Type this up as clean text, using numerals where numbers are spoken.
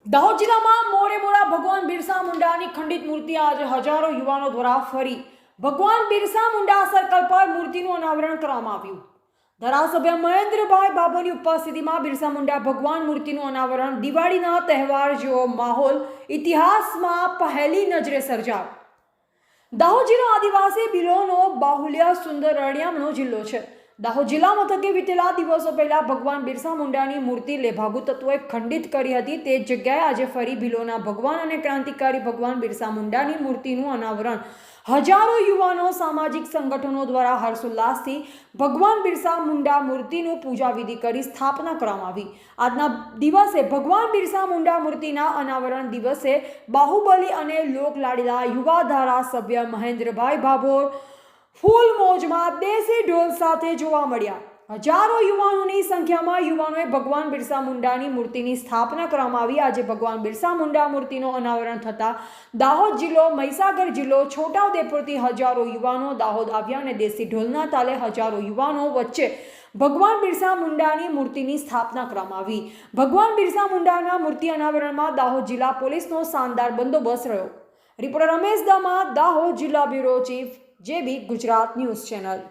દાહોદ જિલ્લામાં મોરે મોરા ભગવાન બિરસા મુંડાની ખંડિત મૂર્તિ આજે હજારો યુવાનો દ્વારા ફરી ભગવાન બિરસા મુંડા સર્કલ પર મૂર્તિનું અનાવરણ કરવામાં આવ્યું। ધારાસભ્ય મહેન્દ્રભાઈ બાબરની ઉપસ્થિતિમાં બિરસા મુંડા ભગવાન મૂર્તિનું અનાવરણ દિવાળીના તહેવાર જેવો માહોલ ઇતિહાસમાં પહેલી નજરે સર્જાયો। દાહોદ જિલ્લો આદિવાસી બિલોનો બાહુલ્ય સુંદર રળિયામણો જિલ્લો છે। દાહોદ જિલ્લા મથકે વીતેલા દિવસો પહેલા ભગવાન બિરસા મુંડાની મૂર્તિ લેભાગુ તત્વોએ ખંડિત કરી હતી। તે જ જગ્યાએ આજે ફરી ભિલોના ભગવાન અને ક્રાંતિકારી ભગવાન બિરસા મુંડાની મૂર્તિનું અનાવરણ હજારો યુવાનો સામાજિક સંગઠનો દ્વારા હર્ષોલ્લાસથી ભગવાન બિરસા મુંડા મૂર્તિનું પૂજા વિધિ કરી સ્થાપના કરવામાં આવી। આજના દિવસે ભગવાન બિરસા મુંડા મૂર્તિના અનાવરણ દિવસે બાહુબલી અને લોકલાડીલા યુવા ધારાસભ્ય મહેન્દ્રભાઈ બાબર ફૂલ મોજમાં દેશી ઢોલ સાથે જોવા મળ્યા। હજારો યુવાનોની સંખ્યામાં યુવાનોએ ભગવાન બિરસા મુંડાની મૂર્તિની સ્થાપના કરવામાં આવી। આજે ભગવાન બિરસા મુંડા મૂર્તિનું અનાવરણ થતા દાહોદ જિલ્લો, મહીસાગર જિલ્લો, છોટાઉદેપુરથી હજારો યુવાનો દાહોદ આવ્યા અને દેશી ઢોલના તાલે હજારો યુવાનો વચ્ચે ભગવાન બિરસા મુંડાની મૂર્તિની સ્થાપના કરવામાં આવી। ભગવાન બિરસા મુંડાના મૂર્તિ અનાવરણમાં દાહોદ જિલ્લા પોલીસનો શાનદાર બંદોબસ્ત રહ્યો। રિપોર્ટર રમેશ દામા, દાહોદ જિલ્લા bureau chief, JB Gujarat news channel.